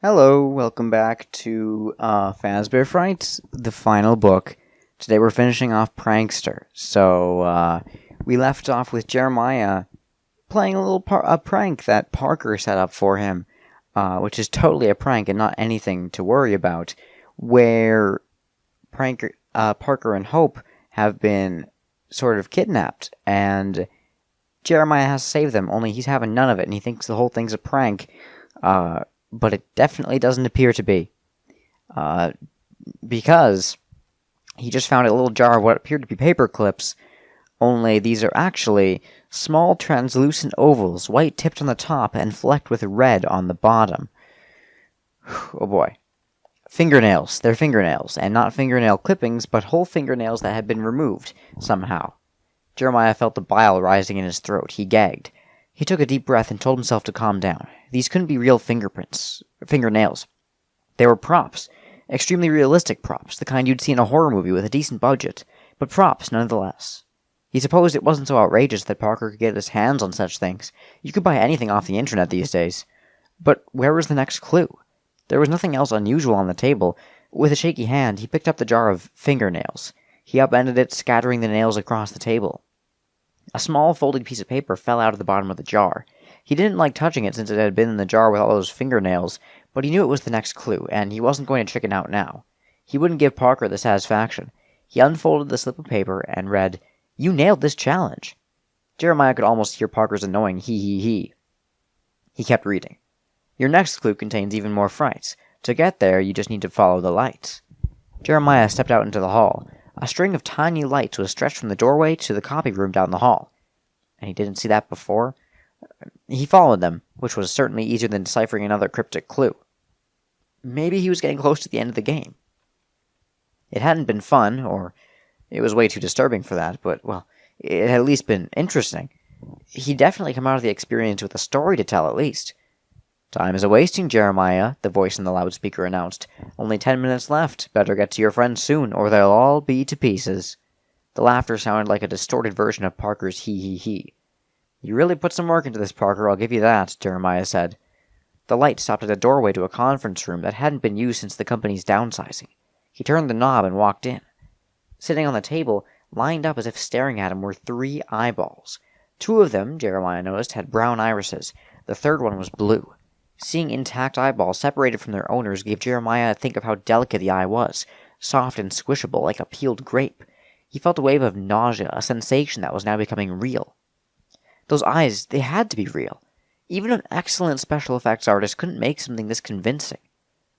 Hello, welcome back to Fazbear Frights, the final book. Today we're finishing off Prankster. So, we left off with Jeremiah playing a little a prank that Parker set up for him, which is totally a prank and not anything to worry about, where Parker and Hope have been sort of kidnapped, and Jeremiah has to save them, only he's having none of it, and he thinks the whole thing's a prank, but it definitely doesn't appear to be. Because he just found a little jar of what appeared to be paper clips, only these are actually small translucent ovals, white tipped on the top and flecked with red on the bottom. Oh boy. Fingernails. They're fingernails, and not fingernail clippings, but whole fingernails that had been removed, somehow. Jeremiah felt the bile rising in his throat. He gagged. He took a deep breath and told himself to calm down. These couldn't be real fingernails. They were props. Extremely realistic props, the kind you'd see in a horror movie with a decent budget, but props nonetheless. He supposed it wasn't so outrageous that Parker could get his hands on such things. You could buy anything off the internet these days. But where was the next clue? There was nothing else unusual on the table. With a shaky hand, he picked up the jar of fingernails. He upended it, scattering the nails across the table. A small folded piece of paper fell out of the bottom of the jar. He didn't like touching it since it had been in the jar with all those fingernails, but he knew it was the next clue, and he wasn't going to chicken out now. He wouldn't give Parker the satisfaction. He unfolded the slip of paper and read, "You nailed this challenge." Jeremiah could almost hear Parker's annoying he. He kept reading. "Your next clue contains even more frights. To get there, you just need to follow the lights." Jeremiah stepped out into the hall. A string of tiny lights was stretched from the doorway to the copy room down the hall. And he didn't see that before? He followed them, which was certainly easier than deciphering another cryptic clue. Maybe he was getting close to the end of the game. It hadn't been fun, or it was way too disturbing for that, but, well, it had at least been interesting. He'd definitely come out of the experience with a story to tell, at least. "Time is a-wasting, Jeremiah," the voice in the loudspeaker announced. "Only 10 minutes left. Better get to your friends soon, or they'll all be to pieces." The laughter sounded like a distorted version of Parker's he. "You really put some work into this, Parker, I'll give you that," Jeremiah said. The light stopped at a doorway to a conference room that hadn't been used since the company's downsizing. He turned the knob and walked in. Sitting on the table, lined up as if staring at him, were 3 eyeballs. 2 of them, Jeremiah noticed, had brown irises. The third one was blue. Seeing intact eyeballs separated from their owners gave Jeremiah a think of how delicate the eye was, soft and squishable like a peeled grape. He felt a wave of nausea, a sensation that was now becoming real. Those eyes, they had to be real. Even an excellent special effects artist couldn't make something this convincing.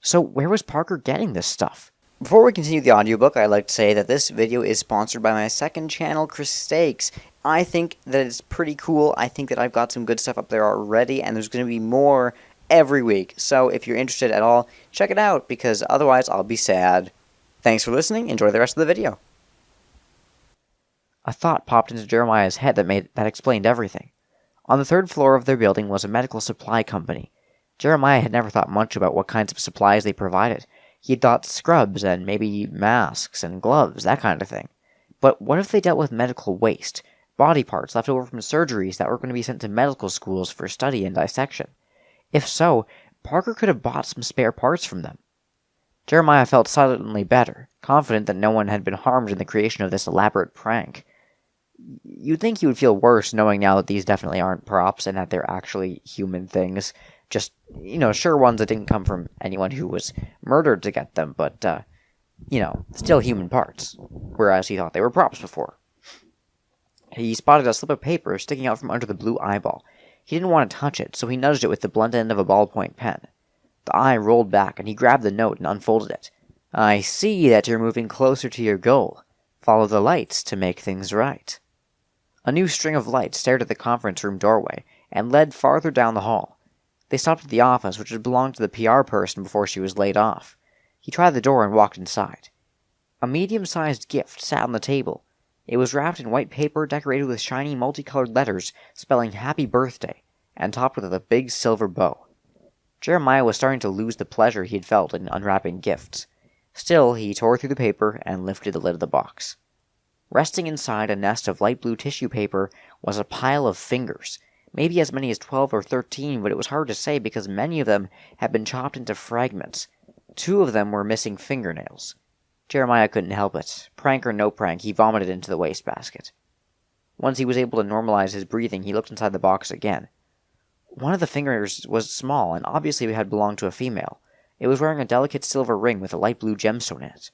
So where was Parker getting this stuff? Before we continue the audiobook, I'd like to say that this video is sponsored by my second channel, Chris Stakes. I think that it's pretty cool. I think that I've got some good stuff up there already, and there's going to be more every week. So if you're interested at all, check it out, because otherwise I'll be sad. Thanks for listening. Enjoy the rest of the video. A thought popped into Jeremiah's head that explained everything. On the 3rd floor of their building was a medical supply company. Jeremiah had never thought much about what kinds of supplies they provided. He had thought scrubs and maybe masks and gloves, that kind of thing. But what if they dealt with medical waste, body parts left over from surgeries that were going to be sent to medical schools for study and dissection? If so, Parker could have bought some spare parts from them. Jeremiah felt suddenly better, confident that no one had been harmed in the creation of this elaborate prank. You'd think he would feel worse knowing now that these definitely aren't props and that they're actually human things. Just, sure ones that didn't come from anyone who was murdered to get them, but, still human parts. Whereas he thought they were props before. He spotted a slip of paper sticking out from under the blue eyeball. He didn't want to touch it, so he nudged it with the blunt end of a ballpoint pen. The eye rolled back, and he grabbed the note and unfolded it. "I see that you're moving closer to your goal. Follow the lights to make things right." A new string of lights stared at the conference room doorway, and led farther down the hall. They stopped at the office, which had belonged to the PR person before she was laid off. He tried the door and walked inside. A medium-sized gift sat on the table. It was wrapped in white paper decorated with shiny multicolored letters spelling "Happy Birthday," and topped with a big silver bow. Jeremiah was starting to lose the pleasure he had felt in unwrapping gifts. Still, he tore through the paper and lifted the lid of the box. Resting inside a nest of light blue tissue paper was a pile of fingers. Maybe as many as 12 or 13, but it was hard to say because many of them had been chopped into fragments. 2 of them were missing fingernails. Jeremiah couldn't help it. Prank or no prank, he vomited into the wastebasket. Once he was able to normalize his breathing, he looked inside the box again. One of the fingers was small, and obviously had belonged to a female. It was wearing a delicate silver ring with a light blue gemstone in it.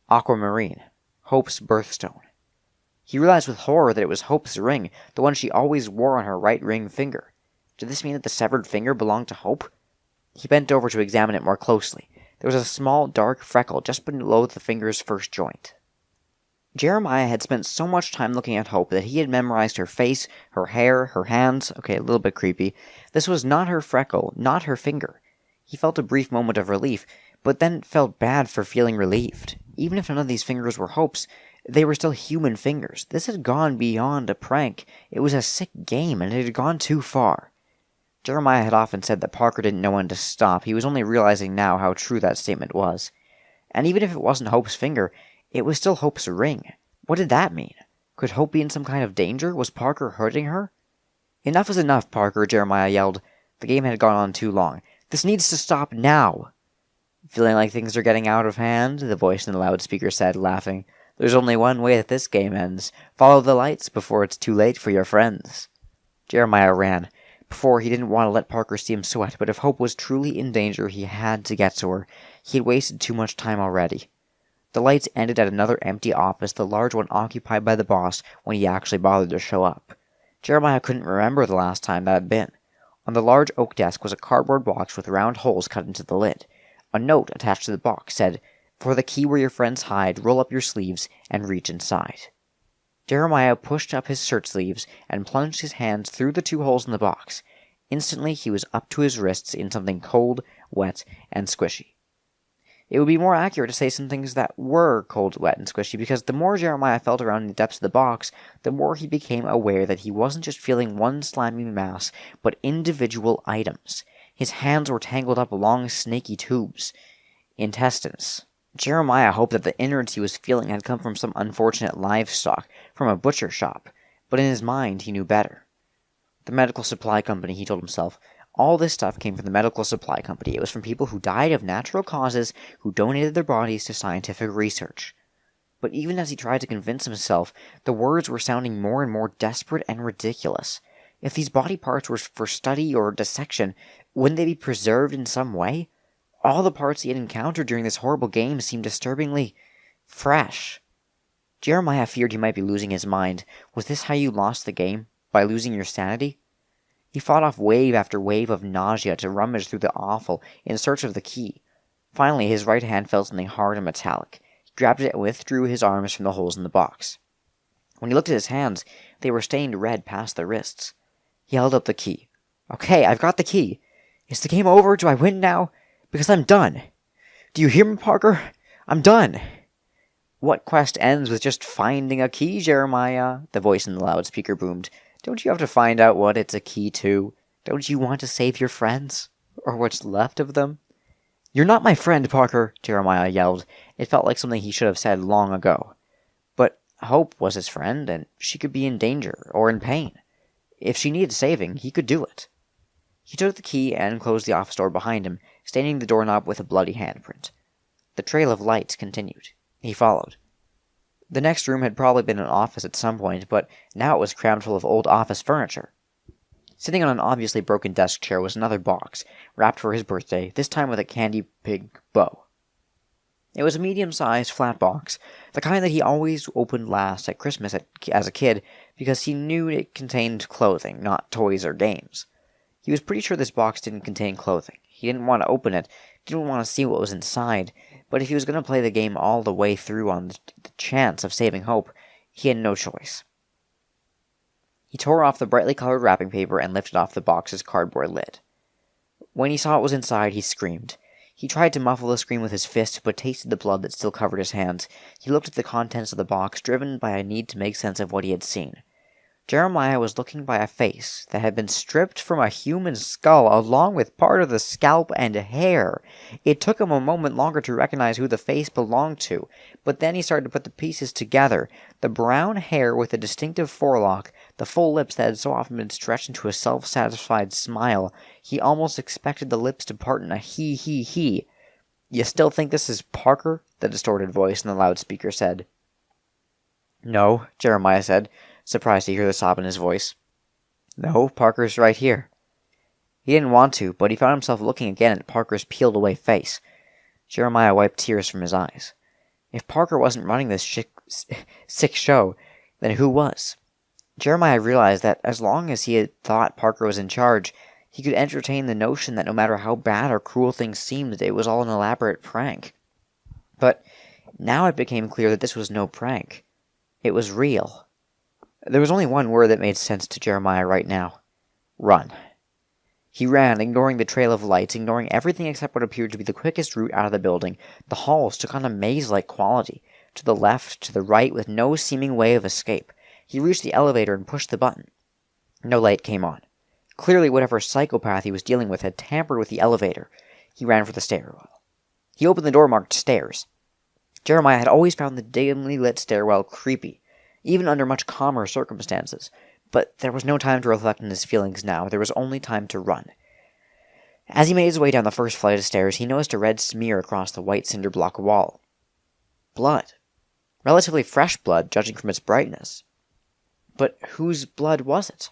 Aquamarine. Hope's birthstone. He realized with horror that it was Hope's ring, the one she always wore on her right ring finger. Did this mean that the severed finger belonged to Hope? He bent over to examine it more closely. There was a small, dark freckle just below the finger's first joint. Jeremiah had spent so much time looking at Hope that he had memorized her face, her hair, her hands. Okay, a little bit creepy. This was not her freckle, not her finger. He felt a brief moment of relief, but then felt bad for feeling relieved. Even if none of these fingers were Hope's, they were still human fingers. This had gone beyond a prank. It was a sick game, and it had gone too far. Jeremiah had often said that Parker didn't know when to stop. He was only realizing now how true that statement was. And even if it wasn't Hope's finger, it was still Hope's ring. What did that mean? Could Hope be in some kind of danger? Was Parker hurting her? Enough is enough, Parker, Jeremiah yelled. The game had gone on too long. This needs to stop now. Feeling like things are getting out of hand? The voice in the loudspeaker said, laughing. There's only one way that this game ends. Follow the lights before it's too late for your friends. Jeremiah ran. Before, he didn't want to let Parker see him sweat, but if Hope was truly in danger, he had to get to her. He had wasted too much time already. The lights ended at another empty office, the large one occupied by the boss, when he actually bothered to show up. Jeremiah couldn't remember the last time that had been. On the large oak desk was a cardboard box with round holes cut into the lid. A note attached to the box said, "For the key where your friends hide, roll up your sleeves and reach inside." Jeremiah pushed up his shirt sleeves and plunged his hands through the 2 holes in the box. Instantly, he was up to his wrists in something cold, wet, and squishy. It would be more accurate to say some things that were cold, wet, and squishy, because the more Jeremiah felt around in the depths of the box, the more he became aware that he wasn't just feeling one slimy mass, but individual items. His hands were tangled up along snaky tubes. Intestines. Jeremiah hoped that the innards he was feeling had come from some unfortunate livestock, from a butcher shop, but in his mind he knew better. The medical supply company, he told himself. All this stuff came from the medical supply company. It was from people who died of natural causes, who donated their bodies to scientific research. But even as he tried to convince himself, the words were sounding more and more desperate and ridiculous. If these body parts were for study or dissection, wouldn't they be preserved in some way? All the parts he had encountered during this horrible game seemed disturbingly fresh. Jeremiah feared he might be losing his mind. Was this how you lost the game? By losing your sanity? He fought off wave after wave of nausea to rummage through the offal in search of the key. Finally, his right hand felt something hard and metallic. He grabbed it and withdrew his arms from the holes in the box. When he looked at his hands, they were stained red past the wrists. He held up the key. Okay, I've got the key. Is the game over? Do I win now? Because I'm done. Do you hear me, Parker? I'm done. What quest ends with just finding a key, Jeremiah? The voice in the loudspeaker boomed. Don't you have to find out what it's a key to? Don't you want to save your friends? Or what's left of them? You're not my friend, Parker, Jeremiah yelled. It felt like something he should have said long ago. But Hope was his friend, and she could be in danger or in pain. If she needed saving, he could do it. He took the key and closed the office door behind him, staining the doorknob with a bloody handprint. The trail of lights continued. He followed. The next room had probably been an office at some point, but now it was crammed full of old office furniture. Sitting on an obviously broken desk chair was another box, wrapped for his birthday, this time with a candy pig bow. It was a medium-sized flat box, the kind that he always opened last at Christmas as a kid, because he knew it contained clothing, not toys or games. He was pretty sure this box didn't contain clothing. He didn't want to open it, didn't want to see what was inside, but if he was going to play the game all the way through on the chance of saving Hope, he had no choice. He tore off the brightly colored wrapping paper and lifted off the box's cardboard lid. When he saw what was inside, he screamed. He tried to muffle the scream with his fist, but tasted the blood that still covered his hands. He looked at the contents of the box, driven by a need to make sense of what he had seen. Jeremiah was looking by a face that had been stripped from a human skull along with part of the scalp and hair. It took him a moment longer to recognize who the face belonged to, but then he started to put the pieces together. The brown hair with the distinctive forelock, the full lips that had so often been stretched into a self-satisfied smile. He almost expected the lips to part in a he. "You still think this is Parker?" the distorted voice in the loudspeaker said. "No," Jeremiah said, surprised to hear the sob in his voice. "No, Parker's right here." He didn't want to, but he found himself looking again at Parker's peeled-away face. Jeremiah wiped tears from his eyes. If Parker wasn't running this sick show, then who was? Jeremiah realized that as long as he had thought Parker was in charge, he could entertain the notion that no matter how bad or cruel things seemed, it was all an elaborate prank. But now it became clear that this was no prank. It was real. There was only one word that made sense to Jeremiah right now. Run. He ran, ignoring the trail of lights, ignoring everything except what appeared to be the quickest route out of the building. The halls took on a maze-like quality, to the left, to the right, with no seeming way of escape. He reached the elevator and pushed the button. No light came on. Clearly whatever psychopath he was dealing with had tampered with the elevator. He ran for the stairwell. He opened the door marked stairs. Jeremiah had always found the dimly lit stairwell creepy, even under much calmer circumstances. But there was no time to reflect on his feelings now. There was only time to run. As he made his way down the first flight of stairs, he noticed a red smear across the white cinder block wall. Blood. Relatively fresh blood, judging from its brightness. But whose blood was it?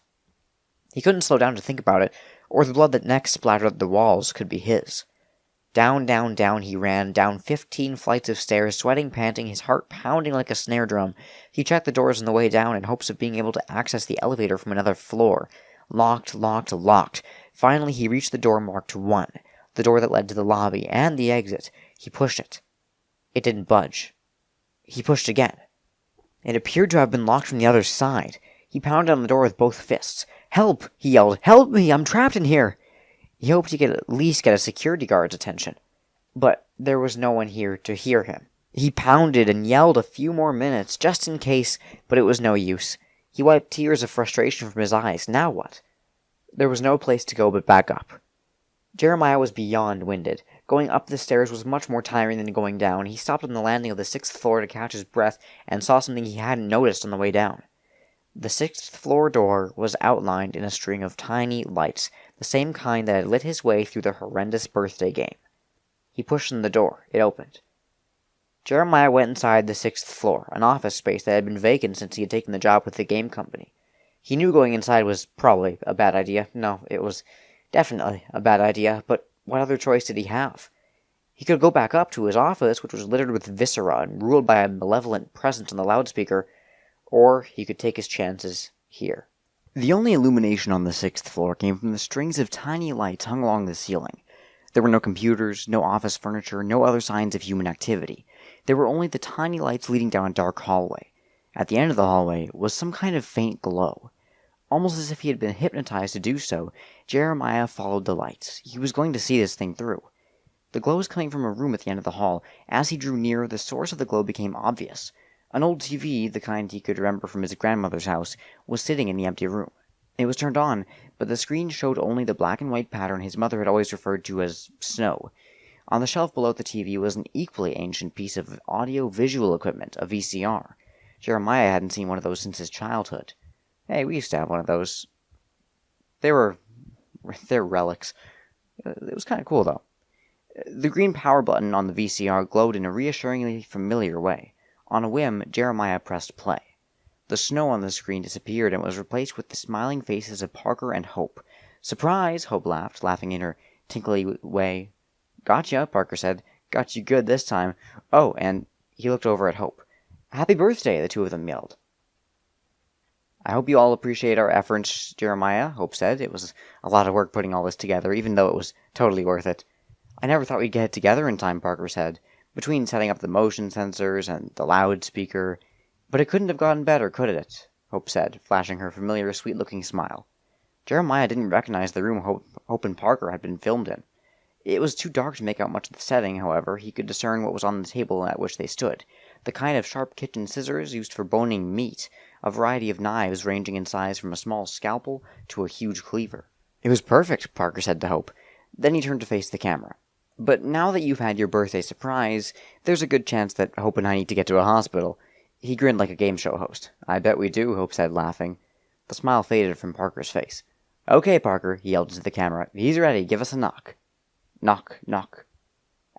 He couldn't slow down to think about it, or the blood that next splattered the walls could be his. Down he ran, down 15 flights of stairs, sweating, panting, his heart pounding like a snare drum. He checked the doors on the way down in hopes of being able to access the elevator from another floor. Locked. Finally, he reached the door marked 1, the door that led to the lobby and the exit. He pushed it. It didn't budge. He pushed again. It appeared to have been locked from the other side. He pounded on the door with both fists. "Help!" he yelled. "Help me! I'm trapped in here!" He hoped he could at least get a security guard's attention. But there was no one here to hear him. He pounded and yelled a few more minutes, just in case, but it was no use. He wiped tears of frustration from his eyes. Now what? There was no place to go but back up. Jeremiah was beyond winded. Going up the stairs was much more tiring than going down. He stopped on the landing of the 6th floor to catch his breath and saw something he hadn't noticed on the way down. The 6th floor door was outlined in a string of tiny lights, the same kind that had lit his way through the horrendous birthday game. He pushed on the door. It opened. Jeremiah went inside the 6th floor, an office space that had been vacant since he had taken the job with the game company. He knew going inside was probably a bad idea. No, it was definitely a bad idea, but what other choice did he have? He could go back up to his office, which was littered with viscera and ruled by a malevolent presence on the loudspeaker, or he could take his chances here. The only illumination on the 6th floor came from the strings of tiny lights hung along the ceiling. There were no computers, no office furniture, no other signs of human activity. There were only the tiny lights leading down a dark hallway. At the end of the hallway was some kind of faint glow. Almost as if he had been hypnotized to do so, Jeremiah followed the lights. He was going to see this thing through. The glow was coming from a room at the end of the hall. As he drew near, the source of the glow became obvious. An old TV, the kind he could remember from his grandmother's house, was sitting in the empty room. It was turned on, but the screen showed only the black and white pattern his mother had always referred to as snow. On the shelf below the TV was an equally ancient piece of audio-visual equipment, a VCR. Jeremiah hadn't seen one of those since his childhood. Hey, we used to have one of those. They're relics. It was kind of cool, though. The green power button on the VCR glowed in a reassuringly familiar way. On a whim, Jeremiah pressed play. The snow on the screen disappeared and was replaced with the smiling faces of Parker and Hope. "Surprise!" Hope laughed, laughing in her tinkly way. "Gotcha," Parker said. "Got you good this time. Oh, and..." He looked over at Hope. "Happy birthday," the two of them yelled. "I hope you all appreciate our efforts, Jeremiah," Hope said. "It was a lot of work putting all this together, even though it was totally worth it." "I never thought we'd get it together in time," Parker said. "Between setting up the motion sensors and the loudspeaker..." "But it couldn't have gotten better, could it?" Hope said, flashing her familiar, sweet-looking smile. Jeremiah didn't recognize the room Hope and Parker had been filmed in. It was too dark to make out much of the setting, however. He could discern what was on the table at which they stood. The kind of sharp kitchen scissors used for boning meat, a variety of knives ranging in size from a small scalpel to a huge cleaver. "It was perfect," Parker said to Hope. Then he turned to face the camera. "But now that you've had your birthday surprise, there's a good chance that Hope and I need to get to a hospital." He grinned like a game show host. "I bet we do," Hope said, laughing. The smile faded from Parker's face. "Okay, Parker," he yelled into the camera. "He's ready. Give us a knock." Knock, knock.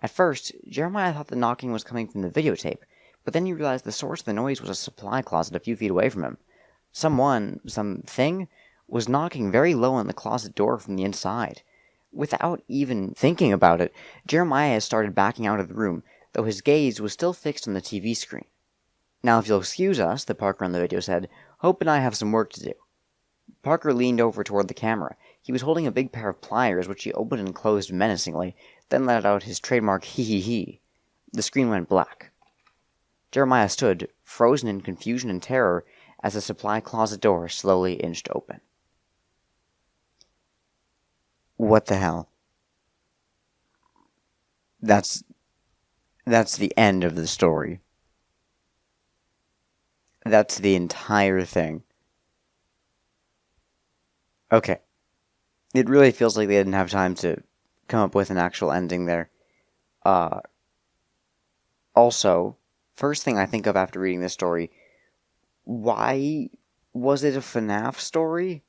At first, Jeremiah thought the knocking was coming from the videotape, but then he realized the source of the noise was a supply closet a few feet away from him. Something, was knocking very low on the closet door from the inside. Without even thinking about it, Jeremiah started backing out of the room, though his gaze was still fixed on the TV screen. "Now, if you'll excuse us," the Parker on the video said, "Hope and I have some work to do." Parker leaned over toward the camera. He was holding a big pair of pliers, which he opened and closed menacingly, then let out his trademark hee-hee-hee. The screen went black. Jeremiah stood, frozen in confusion and terror, as the supply closet door slowly inched open. What the hell? That's the end of the story. That's the entire thing. Okay. It really feels like they didn't have time to come up with an actual ending there. Also, first thing I think of after reading this story, why was it a FNAF story?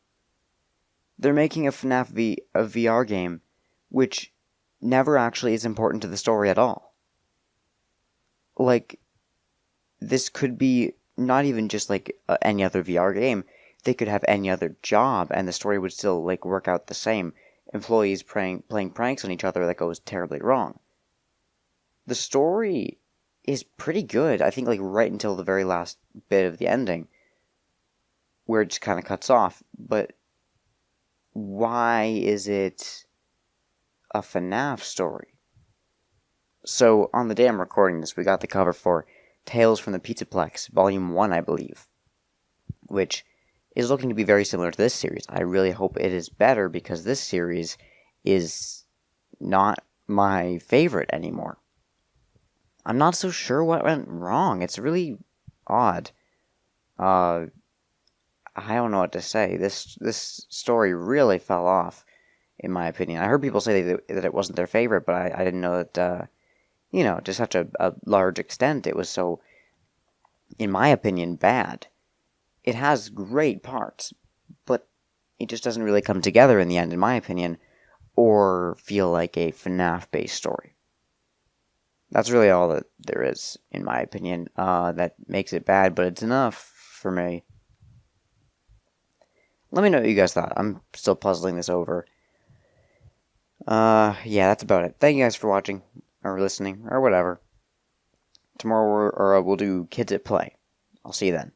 They're making a FNAF a VR game, which never actually is important to the story at all. Like, this could be not even just like any other VR game. They could have any other job, and the story would still like work out the same. Employees playing pranks on each other that goes terribly wrong. The story is pretty good, I think, like right until the very last bit of the ending, where it just kind of cuts off. But why is it a FNAF story? So, on the day I'm recording this, we got the cover for Tales from the Pizzaplex, Volume 1, I believe, which is looking to be very similar to this series. I really hope it is better, because this series is not my favorite anymore. I'm not so sure what went wrong. It's really odd. I don't know what to say. This story really fell off, in my opinion. I heard people say that it wasn't their favorite, but I didn't know that, to such a large extent, it was so, in my opinion, bad. It has great parts, but it just doesn't really come together in the end, in my opinion, or feel like a FNAF-based story. That's really all that there is, in my opinion, that makes it bad, but it's enough for me. Let me know what you guys thought. I'm still puzzling this over. Yeah, that's about it. Thank you guys for watching, or listening, or whatever. Tomorrow we'll do Kids at Play. I'll see you then.